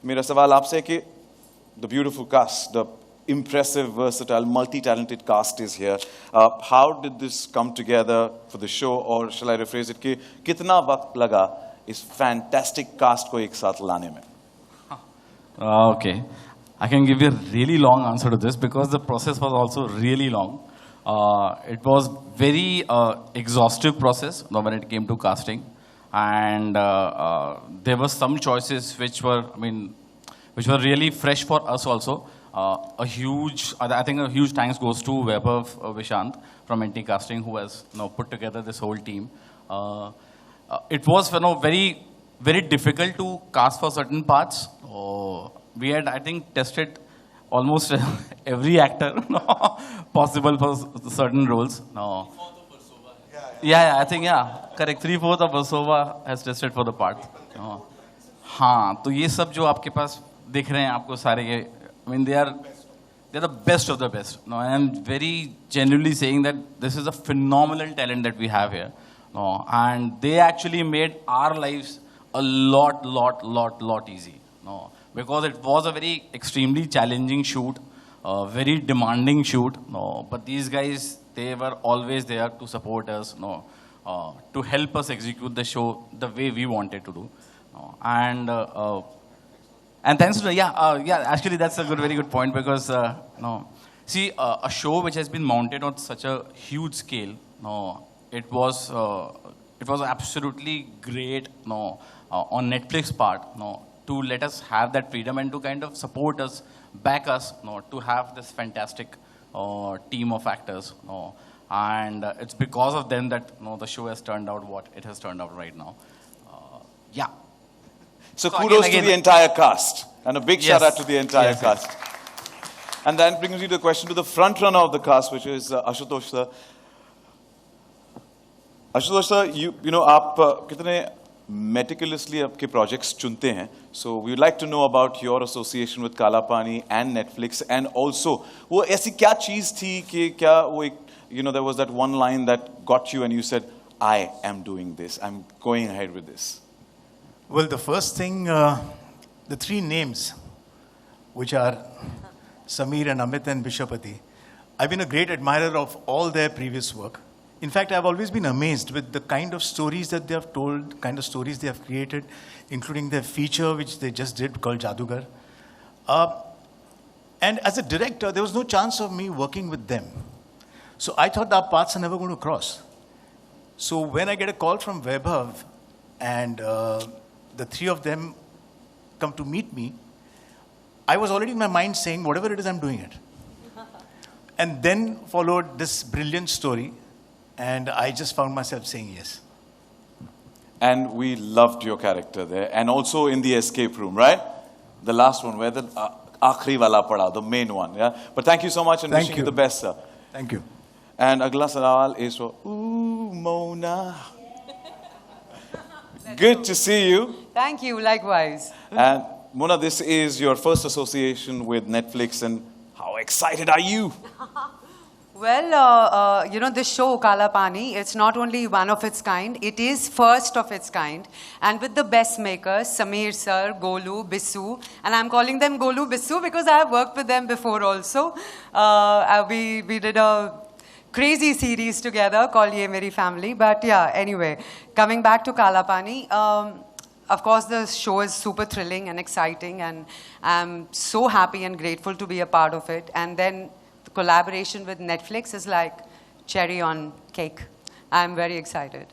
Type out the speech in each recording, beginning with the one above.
मेरा सवाल आपसे है कि the beautiful cast, the impressive, versatile, multi-talented cast is here. How did this come together for the show, or shall I rephrase it कि कितना वक्त लगा इस fantastic cast को एक साथ लाने में? Okay, I can give you a really long answer to this because the process was also really long. It was very exhaustive process when it came to casting, and there were some choices which were, which were really fresh for us also. I think a huge thanks goes to Vaibhav Vishant from NT Casting, who has put together this whole team. It was very, very difficult to cast for certain parts. We had, I think, tested almost every actor possible for certain roles. I think, correct. 3/4 of Versova has tested for the part. हाँ, तो ये सब जो आपके पास दिख रहे हैं आपको सारे ये, they're the best of the best. No, and I'm very genuinely saying that this is a phenomenal talent that we have here. No, and they actually made our lives a lot easy. No, because it was a very extremely challenging shoot, very demanding shoot. No, but these guys, they were always there to support us. No, to help us execute the show the way we wanted to do. No, and thanks to actually that's a very good point because see a show which has been mounted on such a huge scale. It was absolutely great. On Netflix part. To let us have that freedom and to kind of support us, back us, to have this fantastic team of actors. And it's because of them that the show has turned out what it has turned out right now. So kudos to the entire cast, and a big shout out to the entire cast. And that brings me to the question to the front runner of the cast, which is Ashutosh sir. Ashutosh sir, you know, आप कितने meticulously आपके projects चुनते हैं. So we would like to know about your association with Kaala Pani and Netflix, and also वो ऐसी क्या चीज़ थी कि क्या वो एक, you know, there was that one line that got you and you said, I am doing this, I'm going ahead with this. Well, the first thing, the three names, which are Samir and Amit and Bishopati, I've been a great admirer of all their previous work. In fact, I've always been amazed with the kind of stories that they have told, kind of stories they have created, including their feature, which they just did, called Jadugar. And as a director, there was no chance of me working with them. So I thought our paths are never going to cross. So when I get a call from Vaibhav, and the three of them come to meet me, I was already in my mind saying, whatever it is, I'm doing it. And then followed this brilliant story, and I just found myself saying yes. And we loved your character there, and also in the escape room, right? The last one, where the aakhri wala pada, the main one, yeah? But thank you so much, and wishing you the best, sir. Thank you. And agla sawal is for, ooh, Mona. Good to see you. Thank you, likewise. And Mona, this is your first association with Netflix, and how excited are you? Well, you know, this show, Kaala Pani, it's not only one of its kind, it is first of its kind. And with the best makers, Samir sir, Golu, Bisu, and I'm calling them Golu, Bisu because I have worked with them before also. We did a crazy series together called Ye Meri Family. But yeah, anyway, coming back to Kaala Pani, of course, the show is super thrilling and exciting, and I'm so happy and grateful to be a part of it. And then the collaboration with Netflix is like cherry on cake. I'm very excited.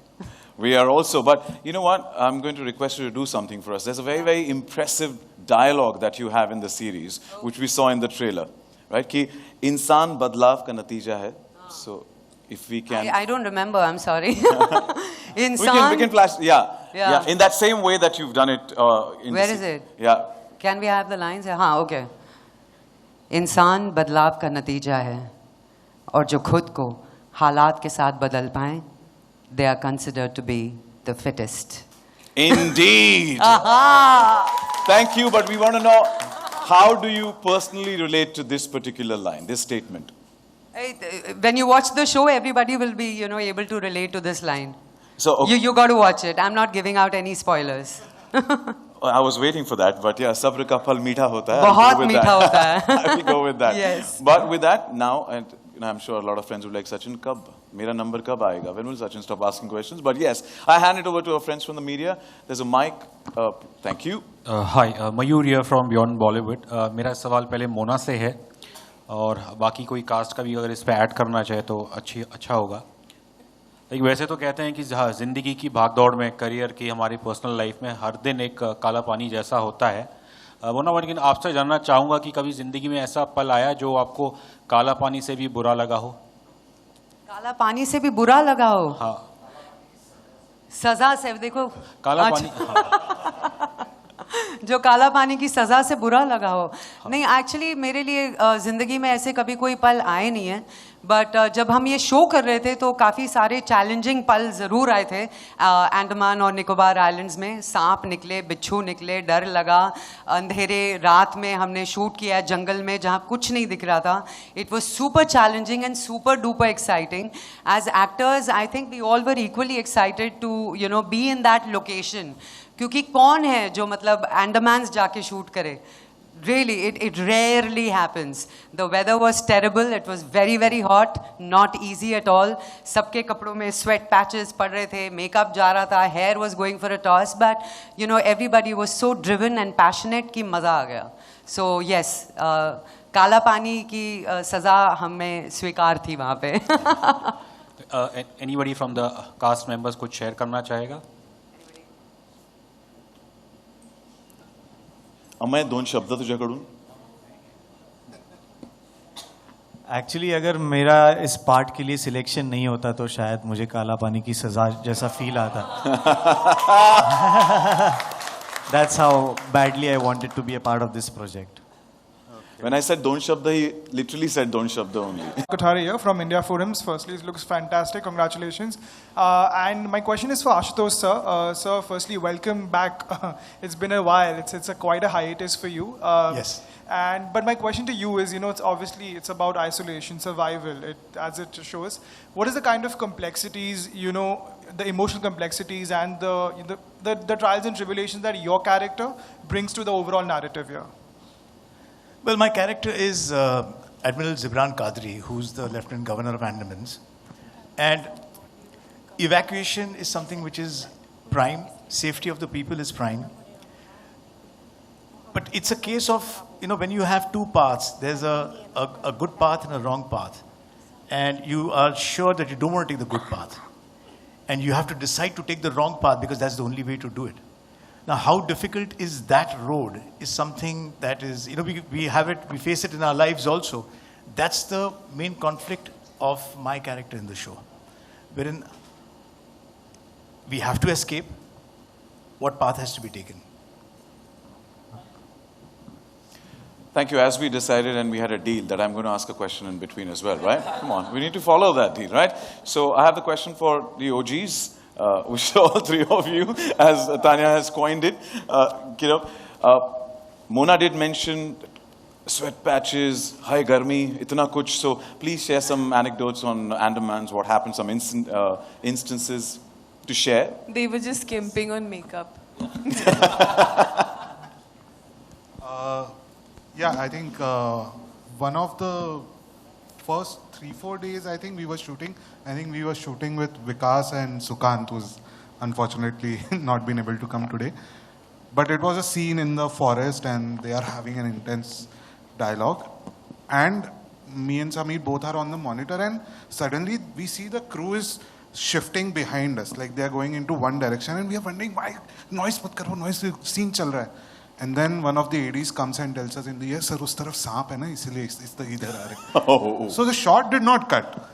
We are also, but you know what? I'm going to request you to do something for us. There's a very, very impressive dialogue that you have in the series, which we saw in the trailer, right? Ki insan badlav ka natija hai. So if we can... I don't remember, I'm sorry. we can flash, yeah. In that same way that you've done it. Where is it? Yeah. Can we have the lines? हाँ, okay. इंसान बदलाव का नतीजा है और जो खुद को हालात के साथ बदल पाएं, they are considered to be the fittest. Indeed. Thank you, but we want to know, how do you personally relate to this particular line, this statement? When you watch the show, everybody will be, you know, able to relate to this line. So okay. You got to watch it. I'm not giving out any spoilers. I was waiting for that, but yeah, sabr ka phal meetha hota hai. बहुत मीठा होता है. I will go with that. Yes. But with that, now, and I'm sure a lot of friends would like, Sachin, kab? Mera number kab aayega? When will Sachin stop asking questions? But yes, I hand it over to our friends from the media. There's a mic. Thank you. Hi, Mayur here from Jhanjar Bollywood. मेरा सवाल पहले मोना से है और बाकी कोई cast का भी अगर इस पे ऐड करना चाहे तो अच्छा होगा. एक वैसे तो कहते हैं कि ज़िंदगी की भागदौड़ में, करियर की, हमारी पर्सनल लाइफ में हर दिन एक काला पानी जैसा होता है. मोना, लेकिन आपसे जानना चाहूँगा कि कभी ज़िंदगी में ऐसा पल आया जो आपको काला पानी से भी बुरा लगा हो? काला पानी से भी बुरा लगा हो? हाँ. सजा से, देखो काला अच्छा. पानी. हाँ. जो काला पानी की सज़ा से बुरा लगा हो. नहीं, एक्चुअली मेरे लिए ज़िंदगी में ऐसे कभी कोई पल आए नहीं है. बट जब हम ये शो कर रहे थे तो काफ़ी सारे चैलेंजिंग पल ज़रूर आए थे. अंडमान और निकोबार आइलैंड्स में सांप निकले, बिच्छू निकले, डर लगा. अंधेरे रात में हमने शूट किया जंगल में जहाँ कुछ नहीं दिख रहा था. It was super challenging and super duper exciting. As actors I think we all were equally excited to be in that location. क्योंकि कौन है जो मतलब अंडमान जाके शूट करे? Really, it rarely happens. The weather was terrible. It was very, very hot. Not easy at all. सबके कपड़ों में sweat patches पड़ रहे थे. Makeup जा रहा था. Hair was going for a toss. But everybody was so driven and passionate कि मज़ा आ गया. So yes, काला पानी की सज़ा हमें स्वीकार थी वहाँ पे. Anybody from the cast members कुछ शेयर करना चाहेगा? अमय, 2 शब्द तुझ्याकडून. एक्चुअली अगर मेरा इस पार्ट के लिए सिलेक्शन नहीं होता तो शायद मुझे काला पानी की सजा जैसा फील आता. That's how badly I wanted to be a part of this project. When I said don't shabda, he literally said don't shabda only. Kothari here from India Forums. Firstly, it looks fantastic. Congratulations. And my question is for Ashutosh, sir. Sir, firstly, welcome back. It's been a while. It's quite a hiatus for you. Yes. But my question to you is, it's about isolation, survival. As it shows, what is the kind of complexities, the emotional complexities and the trials and tribulations that your character brings to the overall narrative here? Well, my character is Admiral Zibran Qadri, who's the Lieutenant Governor of Andamans. And evacuation is something which is prime. Safety of the people is prime. But it's a case of, when you have two paths, there's a good path and a wrong path. And you are sure that you don't want to take the good path. And you have to decide to take the wrong path because that's the only way to do it. Now, how difficult is that road is something that is, we have it, we face it in our lives also. That's the main conflict of my character in the show. Wherein we have to escape, what path has to be taken? Thank you. As we decided and we had a deal that I'm going to ask a question in between as well, right? Come on, we need to follow that deal, right? So I have the question for the OGs. Which all three of you, as Tanya has coined it. Mona did mention sweat patches, high garmi, itna kuch. So please share some anecdotes on Andamans, what happened, some instances to share. They were just skimping on makeup. Yeah, I think one of the first 3-4 days, I think we were shooting. I think we were shooting with Vikas and Sukant, who's unfortunately not been able to come today. But it was a scene in the forest and they are having an intense dialogue. And me and Sameer both are on the monitor and suddenly we see the crew is shifting behind us. Like they are going into one direction and we are wondering, why? Noise mat karo, noise, scene chal raha hai. And then one of the ADs comes and tells us in the ear, sir, us taraf saap hai na, isliye idhar aa rahe. So the shot did not cut.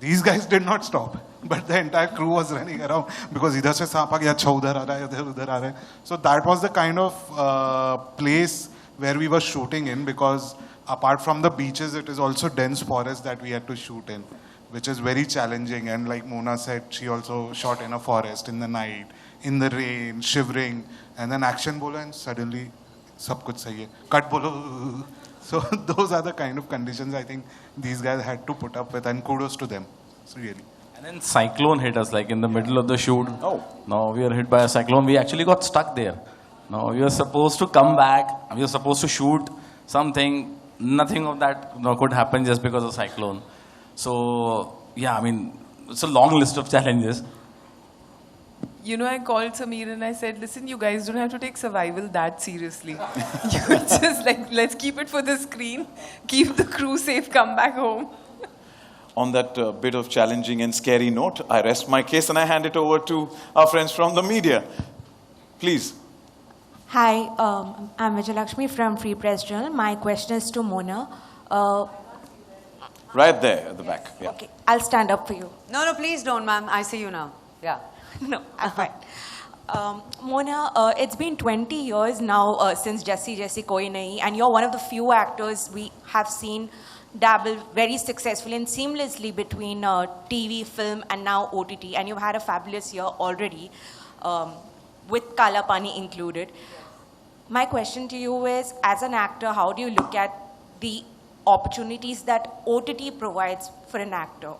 These guys did not stop. But the entire crew was running around because idhar se saap aa gaya, achha udhar aa raha hai, udhar aa raha hai. So that was the kind of place where we were shooting in, because apart from the beaches, it is also dense forest that we had to shoot in, which is very challenging. And like Mona said, she also shot in a forest in the night, in the rain, shivering, and then action bolo and suddenly sab kuch sahi hai. Cut bolo. So those are the kind of conditions I think these guys had to put up with, and kudos to them. So really. And then cyclone hit us like in the middle of the shoot. Oh. No, we were hit by a cyclone. We actually got stuck there. No, you're supposed to come back. You're supposed to shoot something. Nothing of that could happen just because of cyclone. So yeah, I mean, it's a long list of challenges. You know, I called Sameer and I said, listen, you guys don't have to take survival that seriously. You just like, let's keep it for the screen, keep the crew safe, come back home. On that bit of challenging and scary note, I rest my case and I hand it over to our friends from the media. Please. Hi, I'm Vijayalakshmi from Free Press Journal. My question is to Mona. Right there at the back. Yeah. Okay, I'll stand up for you. No, please don't, ma'am. I see you now. Yeah. No, I'm fine. Mona, it's been 20 years now since Jesse Koi Nahi, and you're one of the few actors we have seen dabble very successfully and seamlessly between TV, film, and now OTT. And you've had a fabulous year already, with Kaala Paani included. My question to you is, as an actor, how do you look at the opportunities that OTT provides for an actor?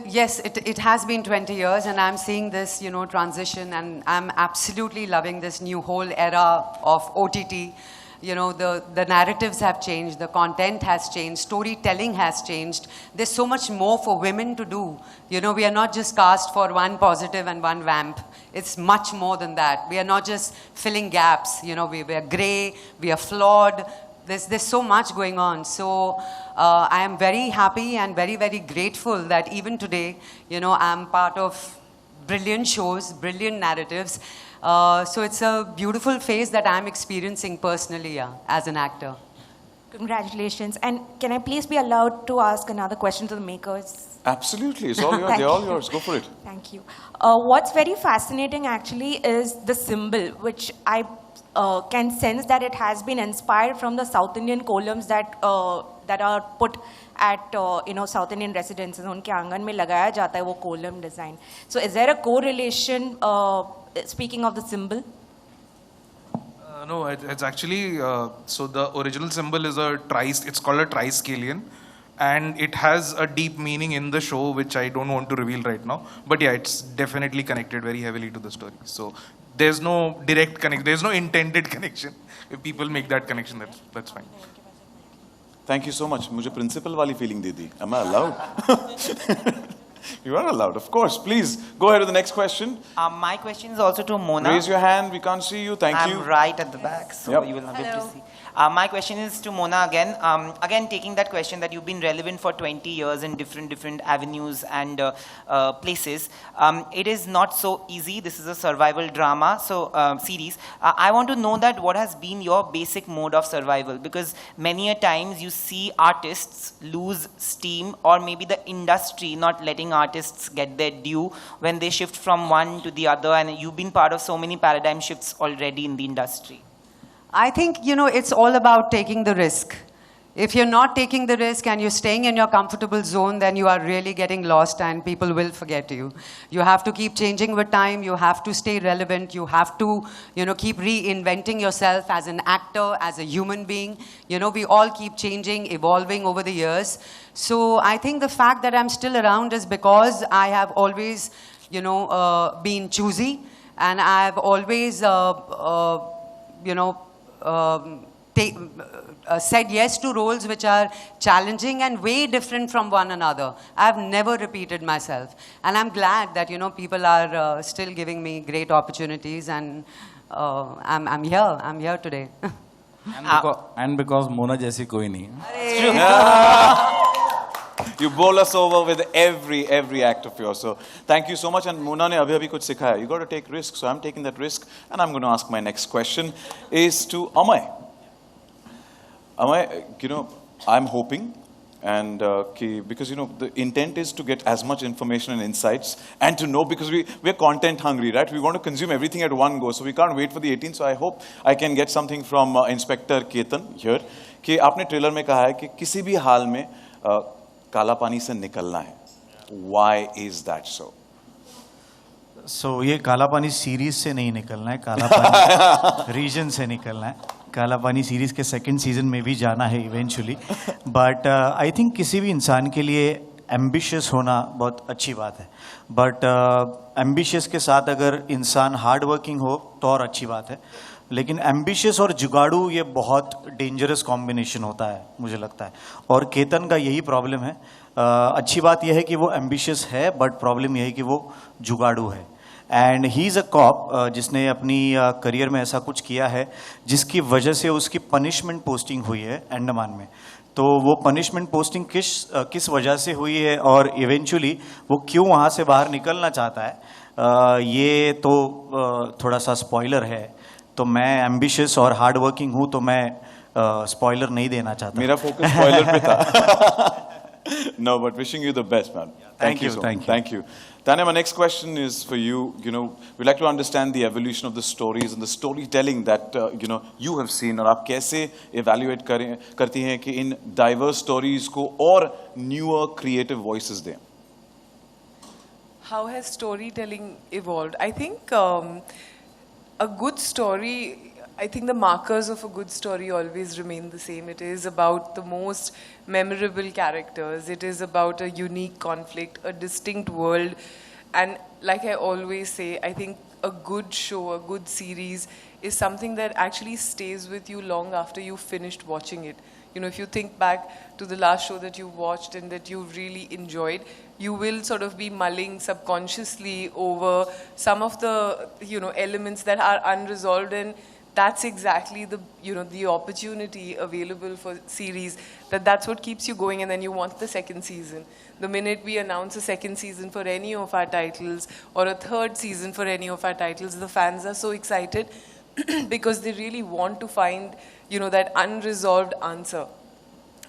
Yes, it has been 20 years, and I'm seeing this, transition, and I'm absolutely loving this new whole era of OTT. The narratives have changed, the content has changed, storytelling has changed. There's so much more for women to do. We are not just cast for one positive and one vamp. It's much more than that. We are not just filling gaps. We are grey, we are flawed. There's so much going on. So I am very happy and very, very grateful that even today, I'm part of brilliant shows, brilliant narratives. So it's a beautiful phase that I'm experiencing personally, as an actor. Congratulations. And can I please be allowed to ask another question to the makers? Absolutely. It's all yours. They're all yours. Go for it. Thank you. What's very fascinating actually is the symbol, which I can sense that it has been inspired from the South Indian columns that are put at South Indian residences. उनके आंगन में लगाया जाता है वो column design. So is there a correlation, speaking of the symbol? No, it's actually, so the original symbol is it's called a triscallion, and it has a deep meaning in the show, which I don't want to reveal right now. But yeah, it's definitely connected very heavily to the story. So there's no direct connection, there's no intended connection. If people make that connection, that's fine. Thank you so much. मुझे principal वाली feeling they the. Am I allowed? You are allowed, of course. Please go ahead with the next question. My question is also to Mona. Raise your hand. We can't see you. Thank you. I'm right at the back, so you will not be able to see. My question is to Mona again. Again, taking that question that you've been relevant for 20 years in different avenues and places. It is not so easy. This is a survival drama, series. I want to know that what has been your basic mode of survival, because many a times you see artists lose steam, or maybe the industry not letting artists get their due when they shift from one to the other, and you've been part of so many paradigm shifts already in the industry. I think, it's all about taking the risk. If you're not taking the risk and you're staying in your comfortable zone, then you are really getting lost and people will forget you. You have to keep changing with time. You have to stay relevant. You have to, keep reinventing yourself as an actor, as a human being. We all keep changing, evolving over the years. So I think the fact that I'm still around is because I have always, been choosy, and I've always, said yes to roles which are challenging and way different from one another. I've never repeated myself. And I'm glad that, people are still giving me great opportunities, and I'm here today. And because Mona jaisi koi nahi. You bowl us over with every act of yours. So thank you so much. And Mona ne abhi kuch sikhaya. You got to take risks. So I'm taking that risk, and I'm going to ask my next question is to Amay. Amay, I'm hoping, and because the intent is to get as much information and insights, and to know, because we're content hungry, right? We want to consume everything at one go, so we can't wait for the 18th. So I hope I can get something from Inspector Ketan here. कि आपने trailer में कहा है कि किसी भी हाल में काला पानी से निकलना है. Why is that so? So ये काला पानी सीरीज से नहीं निकलना है, काला पानी रीजन से निकलना है. काला पानी सीरीज के सेकंड सीजन में भी जाना है इवेंचुअली. बट आई थिंक किसी भी इंसान के लिए एम्बिशियस होना बहुत अच्छी बात है, बट एम्बिशियस के साथ अगर इंसान हार्ड वर्किंग हो तो और अच्छी बात है, लेकिन एम्बिशियस और जुगाड़ू ये बहुत डेंजरस कॉम्बिनेशन होता है मुझे लगता है, और केतन का यही प्रॉब्लम है। अच्छी बात यह है कि वो एम्बिशियस है, बट प्रॉब्लम यह है कि वो जुगाड़ू है। And he is a cop जिसने अपनी करियर में ऐसा कुछ किया है जिसकी वजह से उसकी पनिशमेंट पोस्टिंग हुई है अंडमान में। तो वो पनिशमेंट पोस्टिंग किस वजह से हुई है और इवेंचुअली वो क्यों वहाँ से बाहर निकलना चाहता है, ये तो थोड़ा सा स्पॉइलर है। तो मैं एम्बिशियस और हार्ड वर्किंग हूँ, तो मैं स्पॉइलर नहीं देना चाहता। मेरा फोकस स्पॉइलर पे था। No, but wishing you the best, man. Thank you, so thank much. you. Thank you. Tanya, my next question is for you. You know, we'd like to understand the evolution of the stories and the storytelling that you have seen, और आप कैसे evaluate करती हैं कि इन diverse stories को और newer creative voices दें? How has storytelling evolved? I think a good story, I think the markers of a good story always remain the same. It is about the most memorable characters. It is about a unique conflict, a distinct world. And like I always say, I think a good show, a good series is something that actually stays with you long after you've finished watching it. You know, if you think back to the last show that you watched and that you really enjoyed, you will sort of be mulling subconsciously over some of the, elements that are unresolved, and that's exactly the opportunity available for series, that's what keeps you going, and then you want the second season. The minute we announce a second season for any of our titles or a third season for any of our titles, the fans are so excited because they really want to find, that unresolved answer.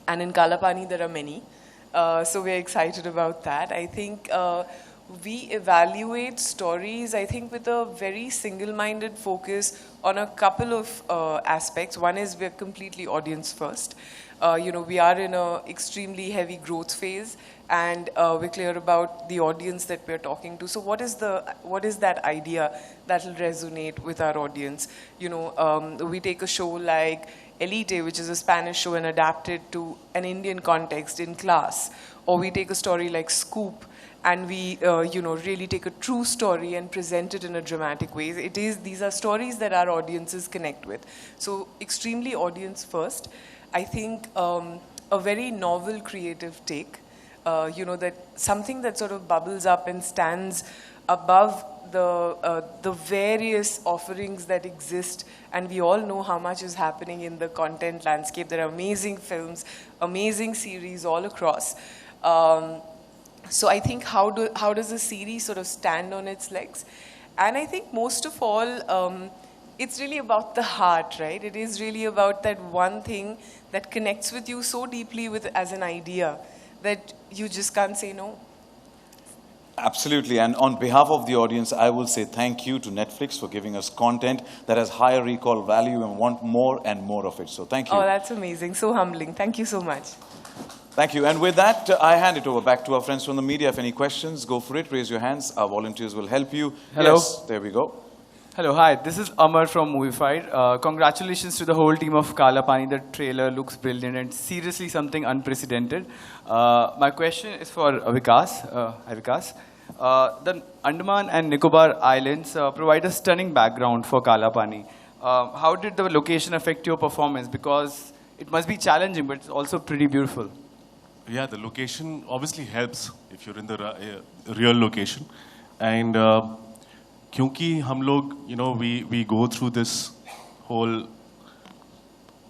And in Kaala Paani there are many. So we're excited about that. I think we evaluate stories, I think, with a very single-minded focus on a couple of aspects. One is we're completely audience first. We are in an extremely heavy growth phase, and we're clear about the audience that we're talking to. So what is that idea that will resonate with our audience? We take a show like Elite, which is a Spanish show, and adapt it to an Indian context in Class. Or we take a story like Scoop, and we, really take a true story and present it in a dramatic way. These are stories that our audiences connect with. So extremely audience first. I think a very novel creative take, that something that sort of bubbles up and stands above the various offerings that exist, and we all know how much is happening in the content landscape. There are amazing films, amazing series all across. So I think how does a series sort of stand on its legs? And I think most of all, it's really about the heart, right? It is really about that one thing that connects with you so deeply as an idea that you just can't say no. Absolutely, and on behalf of the audience, I will say thank you to Netflix for giving us content that has higher recall value and want more and more of it. So thank you. Oh, that's amazing. So humbling. Thank you so much. Thank you. And with that, I hand it over back to our friends from the media. If any questions, go for it. Raise your hands. Our volunteers will help you. Hello. Yes, there we go. Hello, hi. This is Amar from Movified. Congratulations to the whole team of Kaala Paani. The trailer looks brilliant and seriously something unprecedented. My question is for Vikas. Hi, Vikas. The Andaman and Nicobar Islands provide a stunning background for Kaala Paani. How did the location affect your performance? Because it must be challenging, but it's also pretty beautiful. Yeah, the location obviously helps if you're in the real location. And क्योंकि हम लोग, we go through this whole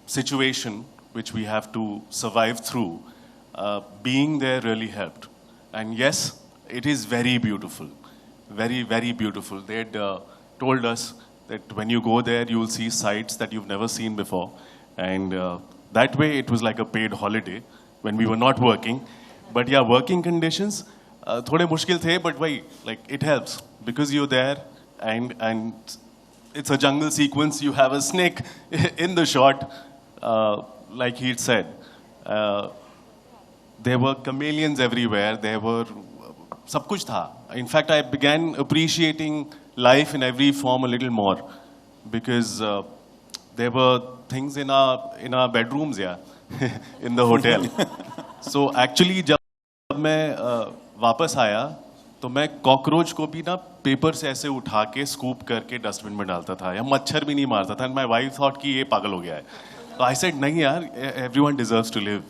situation which we have to survive through, being there really helped. And yes, it is very beautiful, very, very beautiful. They had told us that when you go there, you will see sights that you've never seen before. And that way, it was like a paid holiday when we were not working. But yeah, working conditions, थोड़े मुश्किल थे, but why, like, it helps because you're there and it's a jungle sequence. You have a snake in the shot, like he said. There were chameleons everywhere. There were सब कुछ था. In fact, I began appreciating life in every form a little more because there were things in our bedrooms, yeah, in the hotel. So actually, जब मैं वापस आया तो मैं cockroach को भी ना पेपर से ऐसे उठा के स्कूप करके डस्टबिन में डालता था या मच्छर भी नहीं मारता था. एंड माय वाइफ थॉट कि ये पागल हो गया है. तो आई सेड नहीं यार, everyone deserves to live.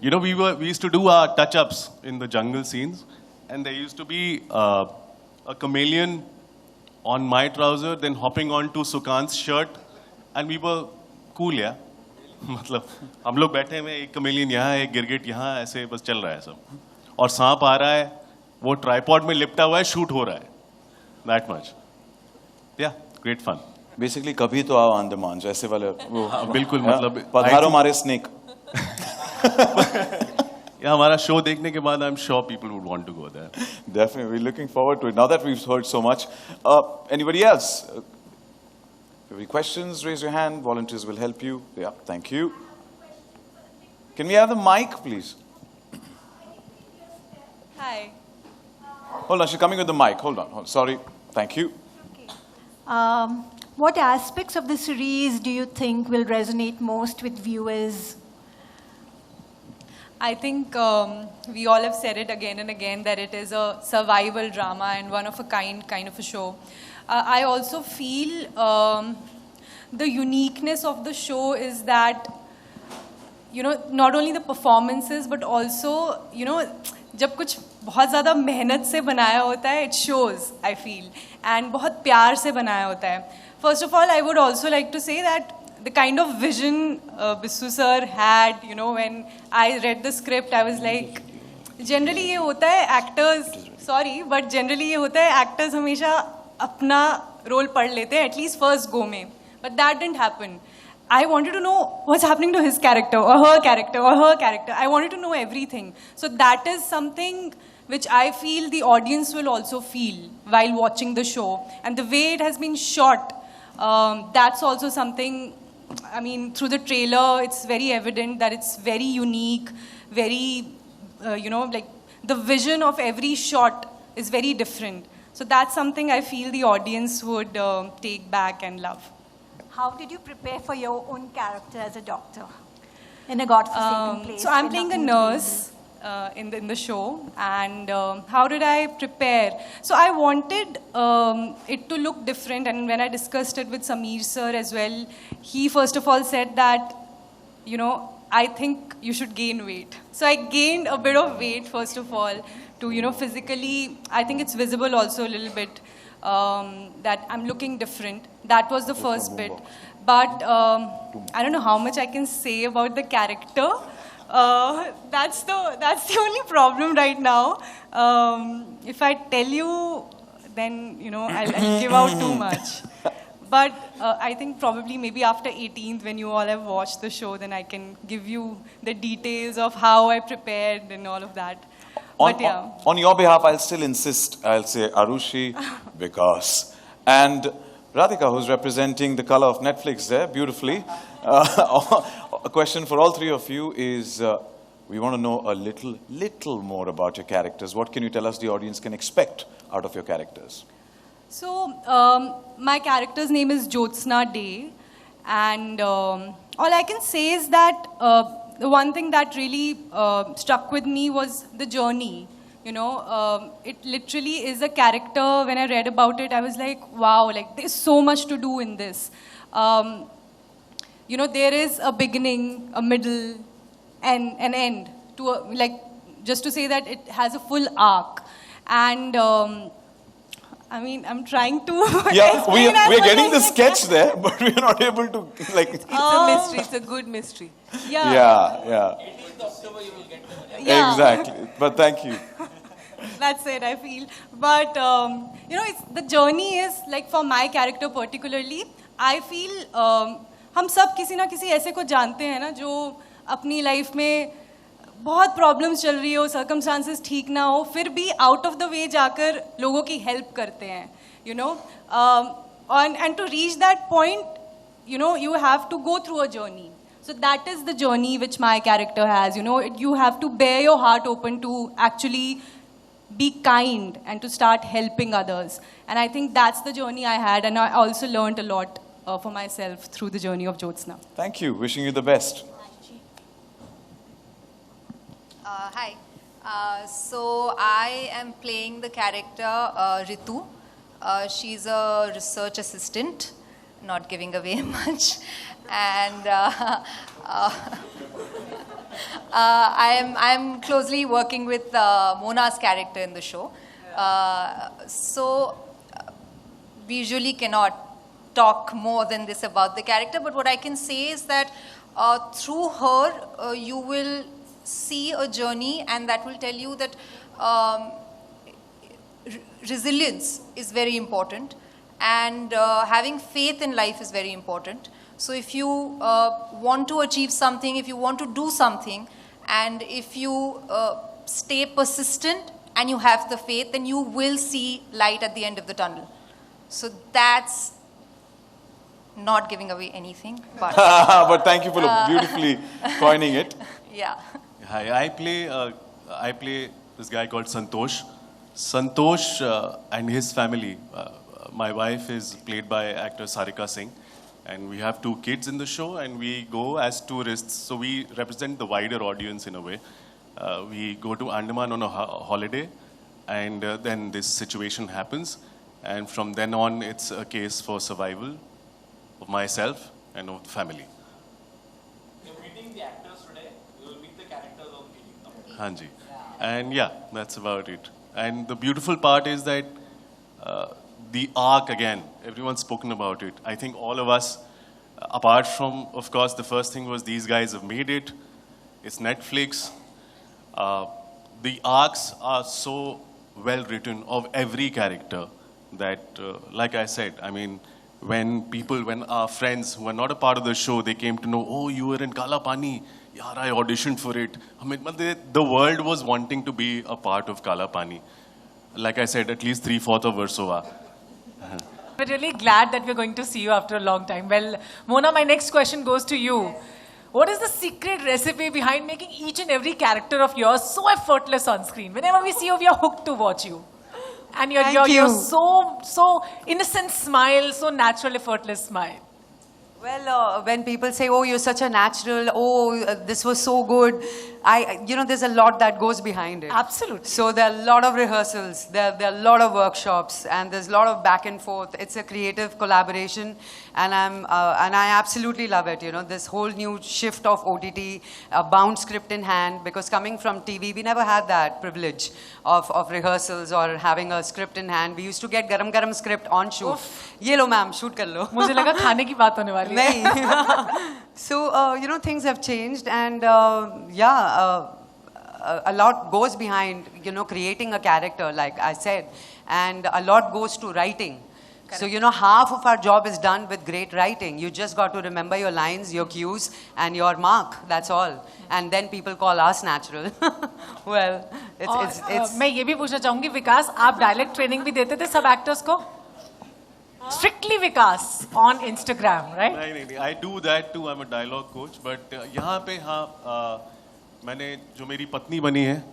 You know, we used to do our touch-ups in the jungle scenes, and there used to be a chameleon on my trouser, then hopping on to Sukant's shirt, and we were cool, yeah. मतलब हम लोग बैठे हुए, एक chameleon यहाँ, एक गिरगिट यहाँ, ऐसे बस चल रहा है सब. और सांप आ रहा है, वो ट्राइपॉड में लिपटा हुआ है, शूट हो रहा है. That much. Yeah, great fun. Basically कभी तो आओ अंडमान जैसे वाले वो बिल्कुल मतलब पधारो हमारे स्नेक. या हमारा शो देखने के बाद I'm sure people would want to go there. Definitely, we're looking forward to it. Now that we've heard so much, anybody else? Any questions? Raise your hand. Volunteers will help you. Yeah, thank you. Can we have the mic, please? Hi. Hold on, she's coming with the mic. Hold on. Sorry. Thank you. What aspects of the series do you think will resonate most with viewers? I think we all have said it again and again that it is a survival drama and one of a kind of a show. I also feel the uniqueness of the show is that, you know, not only the performances but also, you know, जब कुछ बहुत ज़्यादा मेहनत से बनाया होता है, it shows, I feel, and बहुत प्यार से बनाया होता है. First of all, I would also like to say that the kind of vision Bissu sir had, you know, when I read the script, I was like, generally ये होता है actors, sorry, but generally ये होता है actors हमेशा अपना role पढ़ लेते हैं, at least first go में. But that didn't happen. I wanted to know what's happening to his character or her character or her character. I wanted to know everything. So that is something which I feel the audience will also feel while watching the show. And the way it has been shot, that's also something. I mean, through the trailer, it's very evident that it's very unique, very, you know, like the vision of every shot is very different. So that's something I feel the audience would take back and love. How did you prepare for your own character as a doctor in a God-forsaken place? So I'm playing a nurse in the show, and how did I prepare? So I wanted it to look different, and when I discussed it with Sameer sir as well, he first of all said that, you know, I think you should gain weight. So I gained a bit of weight first of all to, you know, physically, I think it's visible also a little bit that I'm looking different. That was the first bit. But I don't know how much I can say about the character. That's the only problem right now. If I tell you, then, you know, I'll give out too much. But I think probably maybe after 18th, when you all have watched the show, then I can give you the details of how I prepared and all of that. On your behalf, I'll still insist. I'll say Arushi, Vikas, and Radhika, who's representing the color of Netflix there beautifully. A question for all three of you is, we want to know a little more about your characters. What can you tell us the audience can expect out of your characters? So, my character's name is Jyotsna Day, and all I can say is that the one thing that really struck with me was the journey. You know, it literally is a character. When I read about it, I was like, wow, like there's so much to do in this. You know, there is a beginning, a middle, and an end. Like, just to say that it has a full arc. And I mean, I'm trying to. Yeah, we're getting the sketch there, but we're not able to like. It's a mystery. It's a good mystery. Yeah. Yeah. 18th October you will get to it. Yeah. Exactly. But thank you. That's it, I feel. But you know, the journey is like for my character particularly. I feel हम सब किसी ना किसी ऐसे को जानते हैं ना जो अपनी लाइफ में बहुत प्रॉब्लम्स चल रही हो, सर्कमस्टांसेस ठीक ना हो, फिर भी आउट ऑफ द वे जाकर लोगों की हेल्प करते हैं, you know, and to reach that point, you know, you have to go through a journey. So that is the journey which my character has, you know. You have to bear your heart open to actually be kind and to start helping others. And I think that's the journey I had, and I also learned a lot for myself through the journey of Jyotsna. Thank you. Wishing you the best. Hi. So I am playing the character Ritu. She's a research assistant, not giving away much. And I'm closely working with Mona's character in the show. So we usually cannot talk more than this about the character, but what I can say is that through her, you will see a journey, and that will tell you that resilience is very important, and having faith in life is very important. So if you want to achieve something, if you want to do something, and if you stay persistent and you have the faith, then you will see light at the end of the tunnel. So that's not giving away anything, but but thank you for beautifully coining it. Yeah. Hi, I play this guy called Santosh. Santosh and his family. My wife is played by actor Sarika Singh, and we have 2 kids in the show, and we go as tourists. So we represent the wider audience in a way. We go to Andaman on a holiday, and then this situation happens, and from then on, it's a case for survival of myself and of the family. You're meeting the actors today. You will meet the characters on meeting. Hanji. And yeah, that's about it. And the beautiful part is that the arc, again, everyone's spoken about it. I think all of us, apart from, of course, the first thing was these guys have made it. It's Netflix. The arcs are so well written of every character that, like I said, I mean, when our friends who are not a part of the show, they came to know, oh, you were in Kaala Pani. Yaar, I auditioned for it. I mean, the world was wanting to be a part of Kaala Pani. Like I said, at least 3/4 of Versova. We're really glad that we're going to see you after a long time. Well, Mona, my next question goes to you. What is the secret recipe behind making each and every character of yours so effortless on screen? Whenever we see you, we are hooked to watch you. And you're so innocent smile, so natural, effortless smile. Well, when people say, oh, you're such a natural, oh, this was so good, there's a lot that goes behind it. Absolutely. So there are a lot of rehearsals, there are a lot of workshops, and there's a lot of back and forth. It's a creative collaboration, and I absolutely love it. This whole new shift of OTT, a bound script in hand, because coming from TV, we never had that privilege of rehearsals or having a script in hand. We used to get garam script on shoot. Ye lo ma'am, shoot kar lo. मुझे लगा खाने की बात होने वाली है. So, things have changed, and a lot goes behind, creating a character, like I said, and a lot goes to writing. Correct. So, half of our job is done with great writing. You just got to remember your lines, your cues, and your mark. That's all. And then people call us natural. Well, it's... मैं ये भी पूछना चाहूँगी, विकास, आप dialect training भी देते थे सब एक्टर्स को? Strictly Vikas on Instagram, right? नहीं, I do that too. I'm a dialogue coach, but यहाँ पे मैंने जो मेरी पत्नी बनी है,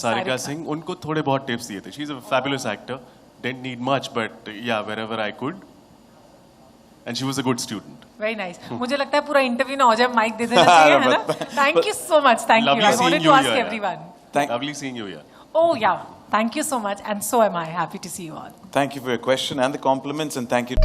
सारिका सिंह, उनको थोड़े बहुत टिप्स दिए थे. She's a fabulous actor. Didn't need much, but yeah, wherever I could. And she was a good student. Very nice. मुझे लगता है पूरा इंटरव्यू ना हो जाए, माइक दे देना चाहिए, है ना? Thank you so much. Thank you. I wanted to ask everyone. Lovely seeing you here. Oh yeah. Thank you so much, and so am I. Happy to see you all. Thank you for your question and the compliments, and thank you.